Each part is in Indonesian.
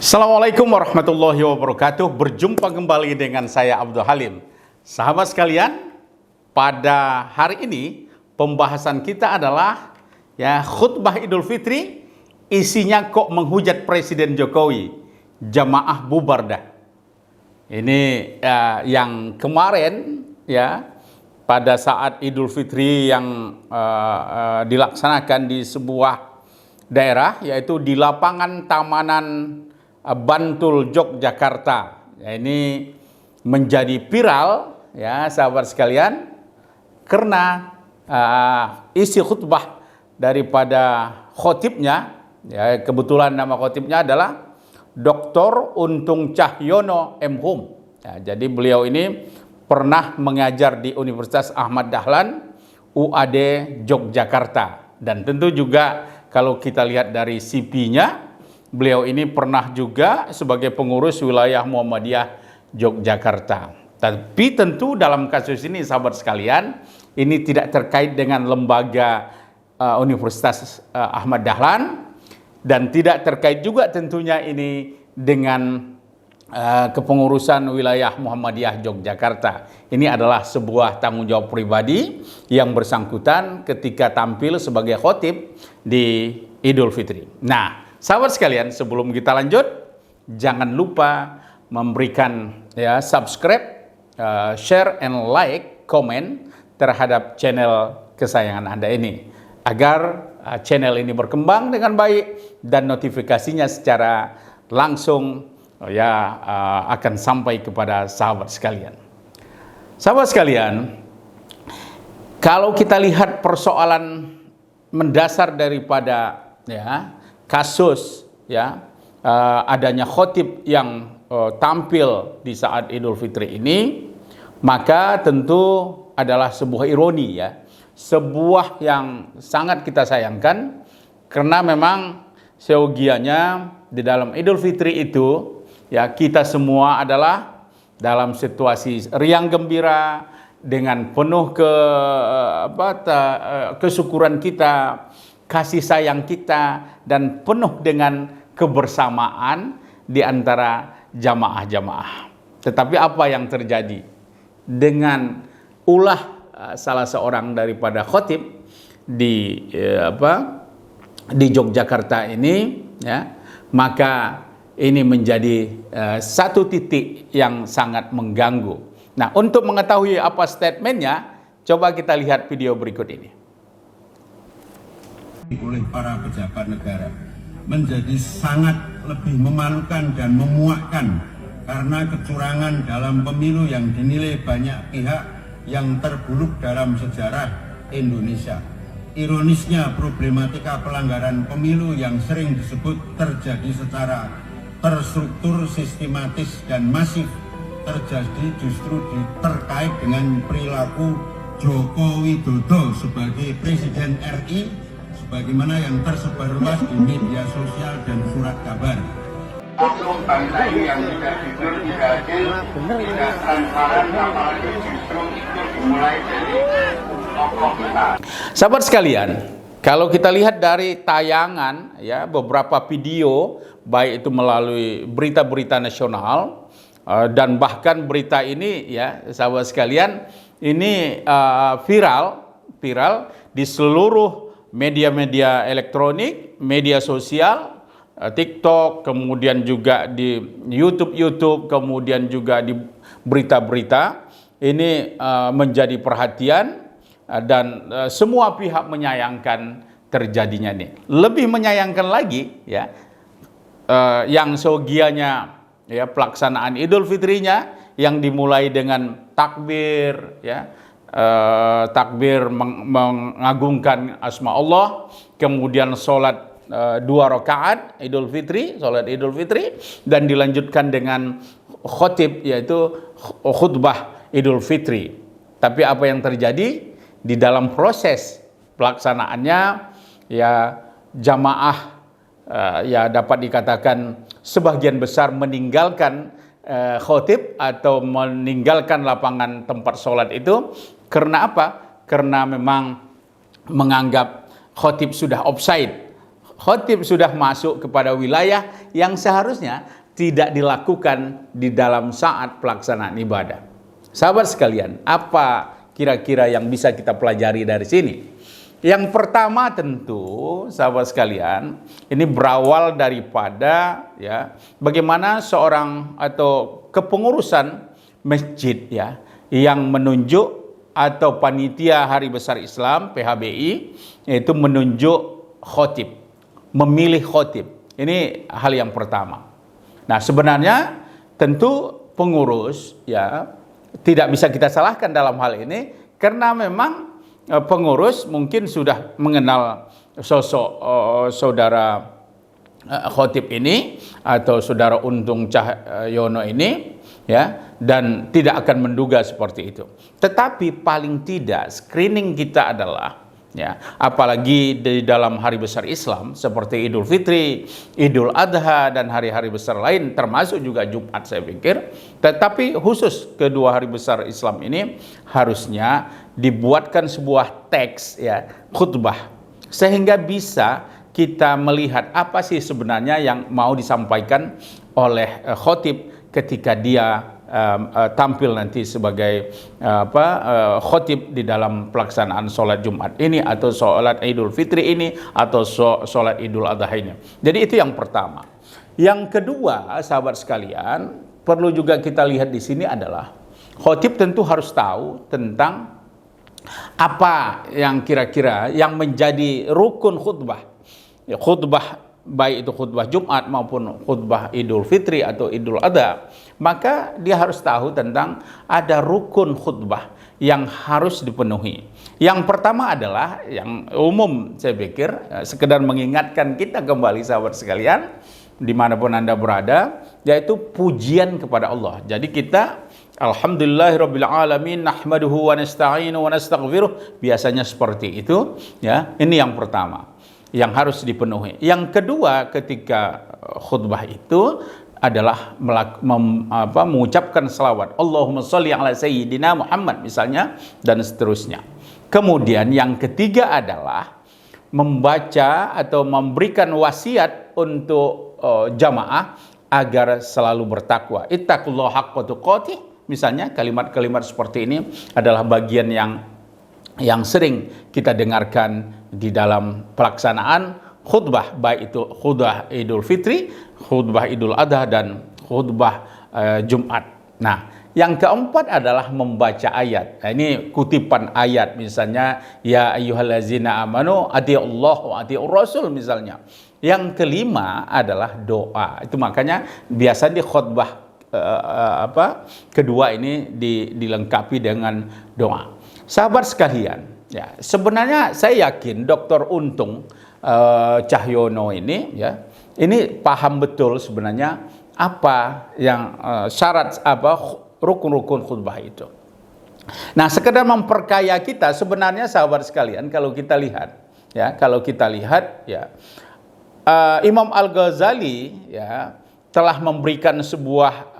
Assalamualaikum warahmatullahi wabarakatuh. Berjumpa kembali dengan saya Abdul Halim. Sahabat sekalian, pada hari ini pembahasan kita adalah khutbah Idul Fitri, isinya kok menghujat Presiden Jokowi, jamaah bubar dah. Ini yang kemarin pada saat Idul Fitri yang dilaksanakan di sebuah daerah, yaitu di lapangan Tamanan Bantul, Yogyakarta. Ini menjadi viral sahabat sekalian, karena isi khutbah daripada khotibnya, kebetulan nama khotibnya adalah Dr. Untung Cahyono M.Hum. Jadi beliau ini pernah mengajar di Universitas Ahmad Dahlan UAD Yogyakarta, dan tentu juga kalau kita lihat dari CV-nya, beliau ini pernah juga sebagai pengurus wilayah Muhammadiyah Yogyakarta. Tapi tentu dalam kasus ini sahabat sekalian, ini tidak terkait dengan lembaga Universitas Ahmad Dahlan, dan tidak terkait juga tentunya ini dengan kepengurusan wilayah Muhammadiyah Yogyakarta. Ini adalah sebuah tanggung jawab pribadi yang bersangkutan ketika tampil sebagai khotib di Idul Fitri. Nah, sahabat sekalian, sebelum kita lanjut, jangan lupa memberikan subscribe, share, and like, komen terhadap channel kesayangan Anda ini, agar channel ini berkembang dengan baik dan notifikasinya secara langsung akan sampai kepada sahabat sekalian. Sahabat sekalian, kalau kita lihat persoalan mendasar daripada kasus adanya khotib yang tampil di saat Idul Fitri ini, maka tentu adalah sebuah ironi, sebuah yang sangat kita sayangkan, karena memang seyogianya di dalam Idul Fitri itu kita semua adalah dalam situasi riang gembira, dengan penuh kesyukuran kita, kasih sayang kita, dan penuh dengan kebersamaan di antara jamaah-jamaah. Tetapi apa yang terjadi dengan ulah salah seorang daripada khotib di Yogyakarta ini, maka ini menjadi satu titik yang sangat mengganggu. Nah, untuk mengetahui apa statementnya, coba kita lihat video berikut ini. Oleh para pejabat negara menjadi sangat lebih memalukan dan memuakkan, karena kecurangan dalam pemilu yang dinilai banyak pihak yang terburuk dalam sejarah Indonesia. Ironisnya, problematika pelanggaran pemilu yang sering disebut terjadi secara terstruktur, sistematis, dan masif terjadi justru terkait dengan perilaku Joko Widodo sebagai Presiden RI, sebagaimana yang tersebar luas di media sosial dan surat kabar. Untuk bangsa ini yang tidak jujur, tidak adil, tidak transparan, apalagi justru itu dimulai dari tokoh kita. Sahabat sekalian, kalau kita lihat dari tayangan beberapa video, baik itu melalui berita-berita nasional dan bahkan berita ini sahabat sekalian, ini viral di seluruh media-media elektronik, media sosial, TikTok, kemudian juga di YouTube, kemudian juga di berita-berita. Ini menjadi perhatian, dan semua pihak menyayangkan terjadinya ini. Lebih menyayangkan lagi yang seyogianya pelaksanaan Idul Fitrinya yang dimulai dengan takbir, takbir mengagungkan asma Allah, kemudian sholat 2 rakaat Idul Fitri, sholat Idul Fitri, dan dilanjutkan dengan khotib, yaitu khutbah Idul Fitri. Tapi apa yang terjadi di dalam proses pelaksanaannya, jamaah dapat dikatakan sebagian besar meninggalkan khotib atau meninggalkan lapangan tempat sholat itu. Karena apa? Karena memang menganggap khotib sudah offside, khotib sudah masuk kepada wilayah yang seharusnya tidak dilakukan di dalam saat pelaksanaan ibadah. Sahabat sekalian, apa kira-kira yang bisa kita pelajari dari sini? Yang pertama tentu, sahabat sekalian, ini berawal daripada ya bagaimana seorang atau kepengurusan masjid ya yang menunjuk atau panitia Hari Besar Islam PHBI yaitu menunjuk khotib, memilih khotib. Ini hal yang pertama. Nah, sebenarnya tentu pengurus ya tidak bisa kita salahkan dalam hal ini karena memang pengurus mungkin sudah mengenal sosok saudara khotib ini atau saudara Untung Cahyono ini ya, dan tidak akan menduga seperti itu. Tetapi paling tidak screening kita adalah ya, apalagi di dalam hari besar Islam seperti Idul Fitri, Idul Adha dan hari-hari besar lain termasuk juga Jumat saya pikir. Tetapi khusus kedua hari besar Islam ini harusnya dibuatkan sebuah teks ya, khutbah sehingga bisa kita melihat apa sih sebenarnya yang mau disampaikan oleh khotib ketika dia tampil nanti sebagai khotib di dalam pelaksanaan sholat Jumat ini atau sholat Idul Fitri ini atau sholat Idul Adha ini. Jadi itu yang pertama. Yang kedua, sahabat sekalian, perlu juga kita lihat di sini adalah khotib tentu harus tahu tentang apa yang kira-kira yang menjadi rukun khutbah. Ya, khutbah baik itu khutbah Jumat maupun khutbah Idul Fitri atau Idul Adha, maka dia harus tahu tentang ada rukun khutbah yang harus dipenuhi. Yang pertama adalah yang umum saya pikir, sekedar mengingatkan kita kembali sahabat sekalian dimanapun Anda berada, yaitu pujian kepada Allah. Jadi kita alhamdulillahirabbil alamin nahmaduhu wa nasta'inu wa nastaghfiruh, biasanya seperti itu ya. Ini yang pertama yang harus dipenuhi. Yang kedua, ketika khutbah itu adalah mengucapkan selawat Allahumma sholli ala sayyidina Muhammad misalnya dan seterusnya. Kemudian yang ketiga adalah membaca atau memberikan wasiat untuk jamaah agar selalu bertakwa. Ittaqullaha haqqa tuqatih. Misalnya kalimat-kalimat seperti ini adalah bagian yang sering kita dengarkan di dalam pelaksanaan khutbah, baik itu khutbah Idul Fitri, khutbah Idul Adha dan khutbah Jumat. Nah, yang keempat adalah membaca ayat. Nah, ini kutipan ayat misalnya ya ayyuhallazina amanu atiiullah wa atiiur rasul misalnya. Yang kelima adalah doa. Itu makanya biasa di khutbah kedua ini dilengkapi dengan doa. Sahabat sekalian, ya, sebenarnya saya yakin Dr. Untung Cahyono ini ya, ini paham betul sebenarnya apa yang syarat rukun-rukun khutbah itu. Nah, sekedar memperkaya kita sebenarnya sahabat sekalian, kalau kita lihat ya, Imam Al-Ghazali ya telah memberikan sebuah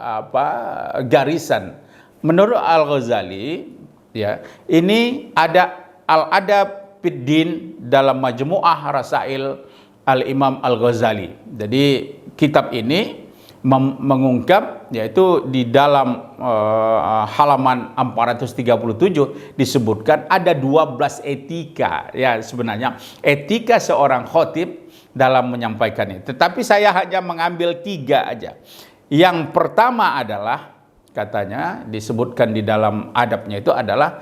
garisan. Menurut Al-Ghazali ya, ini ada al-adab fiddin dalam Majmu'ah Rasail Al-Imam Al-Ghazali. Jadi kitab ini mengungkap, yaitu di dalam halaman 437 disebutkan ada 12 etika ya, sebenarnya etika seorang khotib dalam menyampaikannya. Tetapi saya hanya mengambil 3 aja. Yang pertama adalah, katanya disebutkan di dalam adabnya itu adalah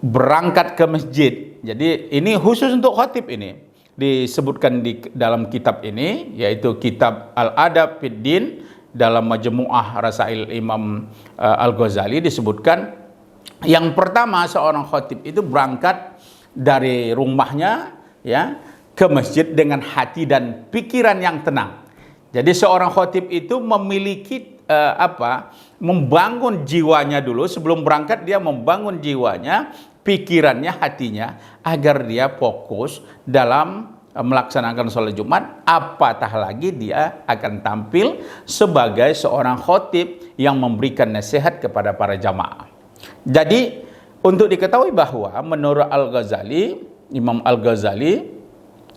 berangkat ke masjid. Jadi ini khusus untuk khotib, ini disebutkan di dalam kitab ini, yaitu kitab Al-Adab Fiddin dalam Majmu'ah Rasail Imam Al-Ghazali disebutkan yang pertama seorang khotib itu berangkat dari rumahnya ya ke masjid dengan hati dan pikiran yang tenang. Jadi seorang khotib itu memiliki membangun jiwanya dulu sebelum berangkat, dia membangun jiwanya, pikirannya, hatinya agar dia fokus dalam melaksanakan sholat Jumat, apatah lagi dia akan tampil sebagai seorang khotib yang memberikan nasihat kepada para jamaah. Jadi untuk diketahui bahwa menurut Al-Ghazali, Imam Al-Ghazali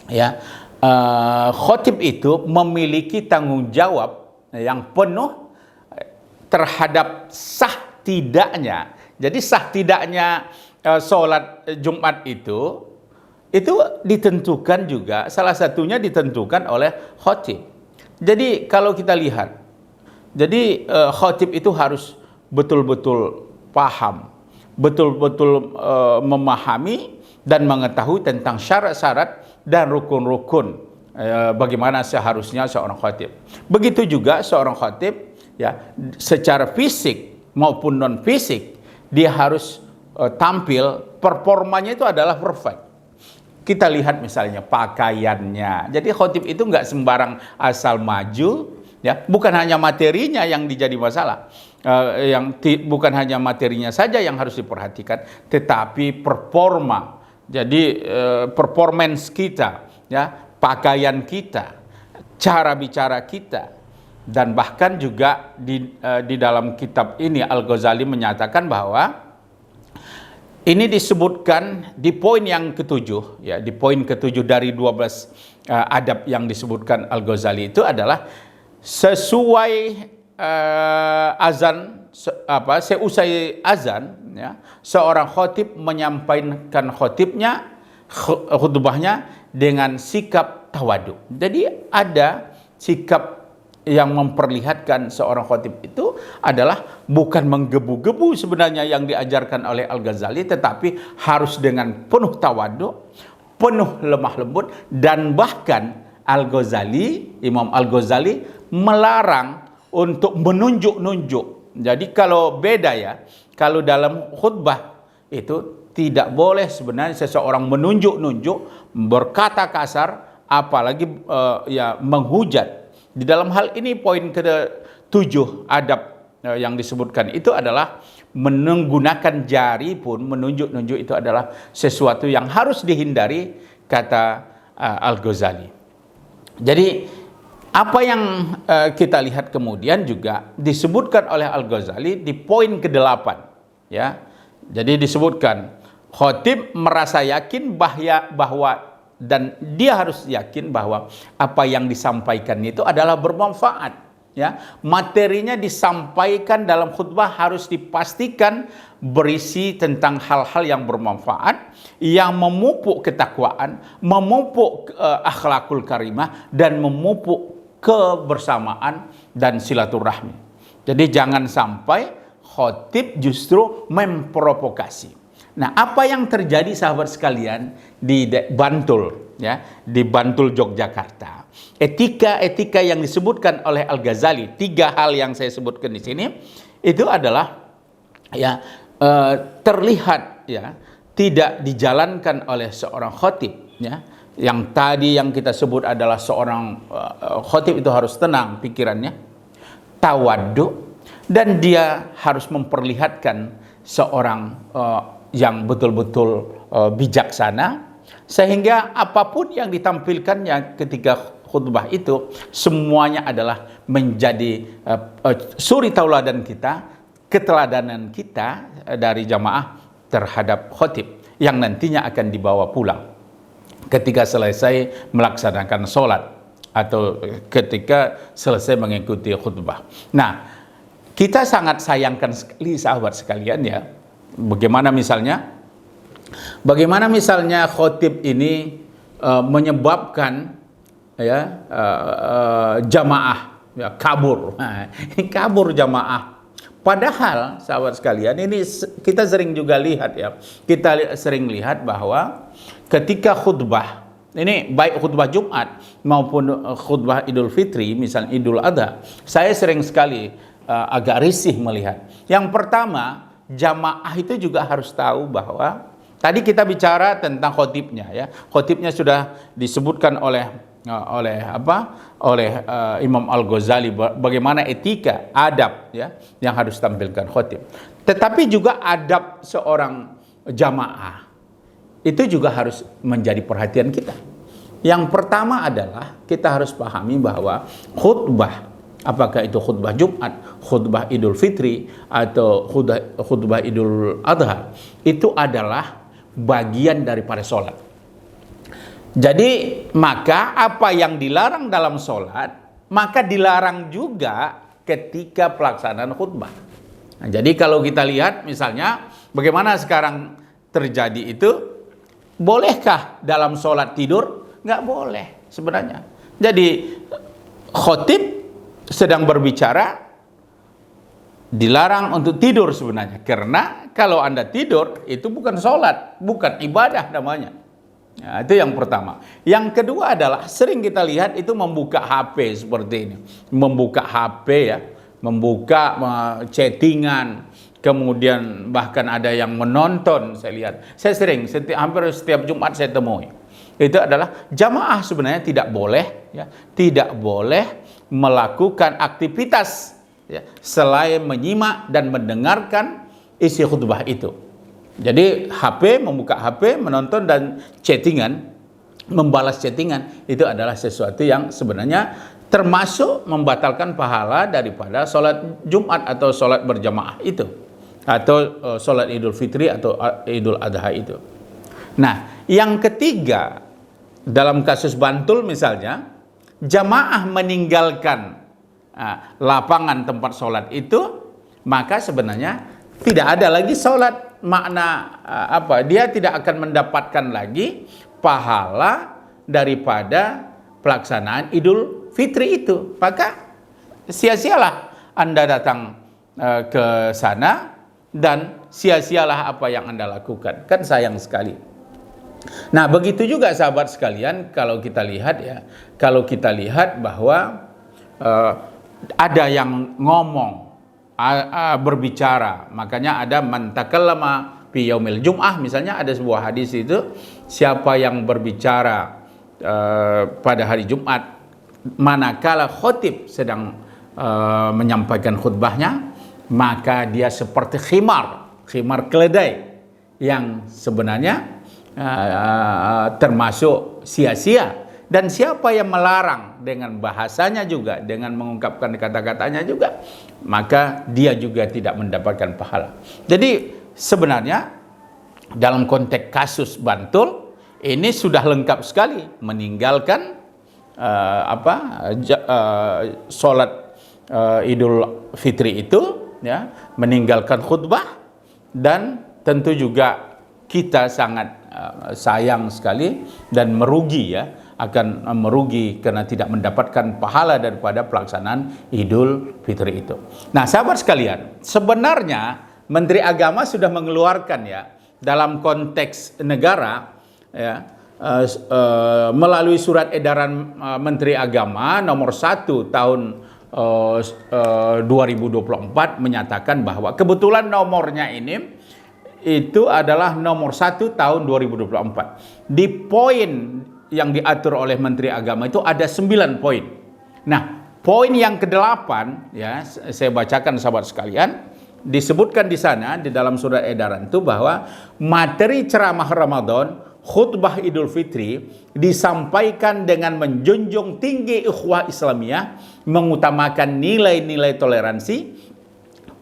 ya, khotib itu memiliki tanggung jawab yang penuh terhadap sah tidaknya. Jadi sah tidaknya sholat Jumat itu ditentukan juga, salah satunya ditentukan oleh khotib. Jadi kalau kita lihat, jadi khotib itu harus betul-betul paham, betul-betul memahami dan mengetahui tentang syarat-syarat dan rukun-rukun bagaimana seharusnya seorang khotib. Begitu juga seorang khotib, ya, secara fisik maupun non fisik dia harus tampil, performanya itu adalah perfect. Kita lihat misalnya pakaiannya. Jadi khotib itu nggak sembarang asal maju, ya. Bukan hanya materinya yang dijadi masalah, bukan hanya materinya saja yang harus diperhatikan, tetapi performa. Jadi performance kita, ya, pakaian kita, cara bicara kita, dan bahkan juga di dalam kitab ini Al-Ghazali menyatakan bahwa ini disebutkan di poin yang ketujuh, ya, di poin ketujuh dari 12 adab yang disebutkan Al-Ghazali itu adalah sesuai azan, seusai azan, ya, seorang khotib menyampaikan khutbahnya dengan sikap tawadu. Jadi ada sikap yang memperlihatkan seorang khotib itu adalah bukan menggebu-gebu sebenarnya yang diajarkan oleh Al-Ghazali, tetapi harus dengan penuh tawadu, penuh lemah lembut, dan bahkan Imam Al-Ghazali melarang untuk menunjuk-nunjuk. Jadi kalau beda, ya, kalau dalam khutbah itu tidak boleh sebenarnya seseorang menunjuk-nunjuk, berkata kasar, apalagi ya menghujat. Di dalam hal ini poin ke-7 adab yang disebutkan itu adalah menggunakan jari pun, menunjuk-nunjuk itu adalah sesuatu yang harus dihindari, kata Al-Ghazali. Jadi apa yang kita lihat kemudian juga disebutkan oleh Al-Ghazali di poin ke-8, ya. Jadi disebutkan khotib merasa yakin bahwa dan dia harus yakin bahwa apa yang disampaikan itu adalah bermanfaat, ya. Materinya disampaikan dalam khutbah harus dipastikan berisi tentang hal-hal yang bermanfaat, yang memupuk ketakwaan, memupuk akhlakul karimah, dan memupuk kebersamaan dan silaturahmi. Jadi jangan sampai khotib justru memprovokasi. Nah, apa yang terjadi sahabat sekalian di Bantul, ya, di Bantul Yogyakarta? Etika-etika yang disebutkan oleh Al-Ghazali, 3 hal yang saya sebutkan di sini, itu adalah, ya, terlihat, ya, tidak dijalankan oleh seorang khotib, ya. Yang tadi yang kita sebut adalah seorang khotib itu harus tenang pikirannya, tawadhu, dan dia harus memperlihatkan seorang yang betul-betul bijaksana, sehingga apapun yang ditampilkannya ketika khutbah itu semuanya adalah menjadi suri tauladan kita, keteladanan kita dari jamaah terhadap khotib yang nantinya akan dibawa pulang ketika selesai melaksanakan sholat atau ketika selesai mengikuti khutbah. Nah, kita sangat sayangkan sekali sahabat sekalian, ya, bagaimana misalnya khotib ini menyebabkan, ya, jamaah, ya, kabur. Nah, ini kabur jamaah. Padahal sahabat sekalian, ini kita sering juga lihat, ya, kita sering lihat bahwa ketika khutbah ini, baik khutbah Jumat maupun khutbah Idul Fitri, misalnya Idul Adha, saya sering sekali agak risih melihat. Yang pertama, jamaah itu juga harus tahu bahwa tadi kita bicara tentang khotibnya, ya. Khotibnya sudah disebutkan oleh Imam Al-Ghazali bagaimana etika, adab, ya, yang harus tampilkan khotib. Tetapi juga adab seorang jamaah itu juga harus menjadi perhatian kita. Yang pertama adalah kita harus pahami bahwa khutbah, apakah itu khutbah Jumat, khutbah Idul Fitri, atau khutbah Idul Adha, itu adalah bagian daripada sholat. Jadi maka apa yang dilarang dalam sholat, maka dilarang juga ketika pelaksanaan khutbah. Nah, jadi kalau kita lihat misalnya bagaimana sekarang terjadi itu, bolehkah dalam sholat tidur? Nggak boleh sebenarnya. Jadi khotib sedang berbicara, dilarang untuk tidur sebenarnya. Karena kalau Anda tidur, itu bukan sholat, bukan ibadah namanya. Nah, itu yang pertama. Yang kedua adalah sering kita lihat itu membuka HP seperti ini. Membuka HP ya, membuka chattingan, kemudian bahkan ada yang menonton. Saya lihat, saya sering, hampir setiap Jumat saya temui. Itu adalah jamaah sebenarnya tidak boleh, ya, tidak boleh melakukan aktivitas ya, selain menyimak dan mendengarkan isi khutbah itu. Jadi HP, membuka HP, menonton dan chattingan, membalas chattingan, itu adalah sesuatu yang sebenarnya termasuk membatalkan pahala daripada sholat Jumat atau sholat berjamaah itu, atau sholat Idul Fitri atau Idul Adha itu. Nah, yang ketiga, dalam kasus Bantul misalnya, jamaah meninggalkan lapangan tempat sholat itu, maka sebenarnya tidak ada lagi sholat. Makna apa? Dia tidak akan mendapatkan lagi pahala daripada pelaksanaan Idul Fitri itu. Maka sia-sialah Anda datang ke sana dan sia-sialah apa yang Anda lakukan. Kan sayang sekali. Nah, begitu juga sahabat sekalian, kalau kita lihat ya, kalau kita lihat bahwa ada yang ngomong, berbicara, makanya ada man takallama fi yaumil jum'ah, misalnya ada sebuah hadis itu, siapa yang berbicara pada hari Jumat manakala khotib sedang menyampaikan khutbahnya, maka dia seperti khimar keledai yang sebenarnya termasuk sia-sia. Dan siapa yang melarang dengan bahasanya juga, dengan mengungkapkan kata-katanya juga, maka dia juga tidak mendapatkan pahala. Jadi sebenarnya dalam konteks kasus Bantul ini sudah lengkap sekali, meninggalkan sholat Idul Fitri itu, ya, meninggalkan khutbah, dan tentu juga kita sangat sayang sekali dan merugi ya, akan merugi karena tidak mendapatkan pahala daripada pelaksanaan Idul Fitri itu. Nah, sahabat sekalian, sebenarnya Menteri Agama sudah mengeluarkan ya, dalam konteks negara ya, melalui surat edaran Menteri Agama nomor 1 tahun 2024 menyatakan bahwa kebetulan nomornya ini itu adalah nomor 1 tahun 2024. Di poin yang diatur oleh Menteri Agama itu ada 9 poin. Nah, poin yang ke-8 ya, saya bacakan sahabat sekalian, disebutkan di sana di dalam surat edaran itu bahwa materi ceramah Ramadan, khutbah Idul Fitri disampaikan dengan menjunjung tinggi ukhuwah Islamiyah, mengutamakan nilai-nilai toleransi,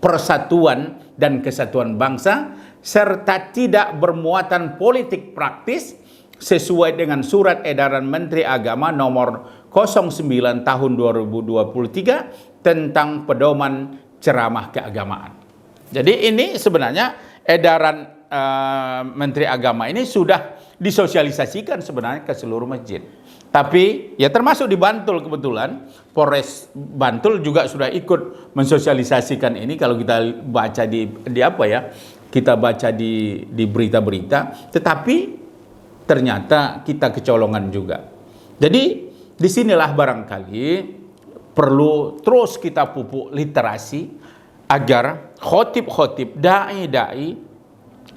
persatuan dan kesatuan bangsa, serta tidak bermuatan politik praktis sesuai dengan surat edaran Menteri Agama nomor 09 tahun 2023 tentang pedoman ceramah keagamaan. Jadi ini sebenarnya edaran Menteri Agama ini sudah disosialisasikan sebenarnya ke seluruh masjid. Tapi ya termasuk di Bantul, kebetulan Polres Bantul juga sudah ikut mensosialisasikan ini. Kalau kita baca di apa ya, kita baca di berita-berita, tetapi ternyata kita kecolongan juga. Jadi disinilah barangkali perlu terus kita pupuk literasi agar khotib-khotib, dai-dai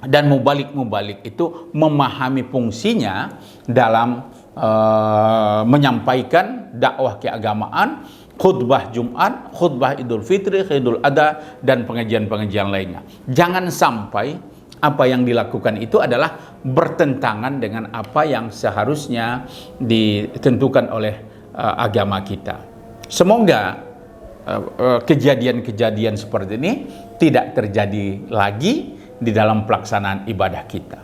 dan mubalik-mubalik itu memahami fungsinya dalam menyampaikan dakwah keagamaan, khutbah Jumat, khutbah Idul Fitri, Idul Adha, dan pengajian-pengajian lainnya. Jangan sampai apa yang dilakukan itu adalah bertentangan dengan apa yang seharusnya ditentukan oleh agama kita. Semoga kejadian-kejadian seperti ini tidak terjadi lagi di dalam pelaksanaan ibadah kita.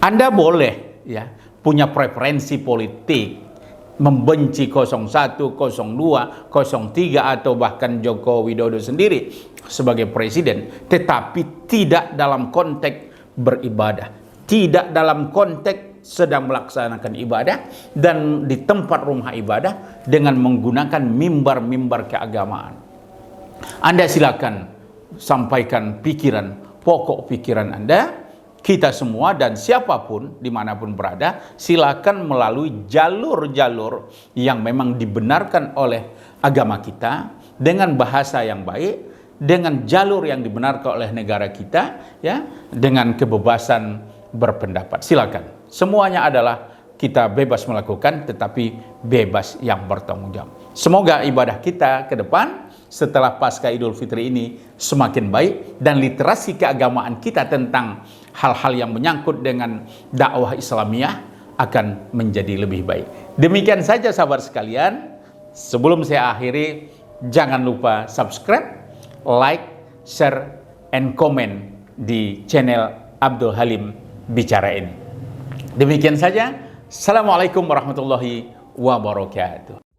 Anda boleh ya punya preferensi politik, membenci 01, 02, 03 atau bahkan Joko Widodo sendiri sebagai presiden, tetapi tidak dalam konteks beribadah, tidak dalam konteks sedang melaksanakan ibadah dan di tempat rumah ibadah dengan menggunakan mimbar-mimbar keagamaan. Anda silakan sampaikan pikiran, pokok pikiran Anda. Kita semua dan siapapun dimanapun berada, silakan melalui jalur-jalur yang memang dibenarkan oleh agama kita dengan bahasa yang baik, dengan jalur yang dibenarkan oleh negara kita, ya, dengan kebebasan berpendapat. Silakan. Semuanya adalah kita bebas melakukan, tetapi bebas yang bertanggung jawab. Semoga ibadah kita ke depan setelah Pasca Idul Fitri ini semakin baik dan literasi keagamaan kita tentang hal-hal yang menyangkut dengan dakwah Islamiyah akan menjadi lebih baik. Demikian saja sahabat sekalian. Sebelum saya akhiri, jangan lupa subscribe, like, share, and comment di channel Abdul Halim Bicara ini. Demikian saja. Assalamualaikum warahmatullahi wabarakatuh.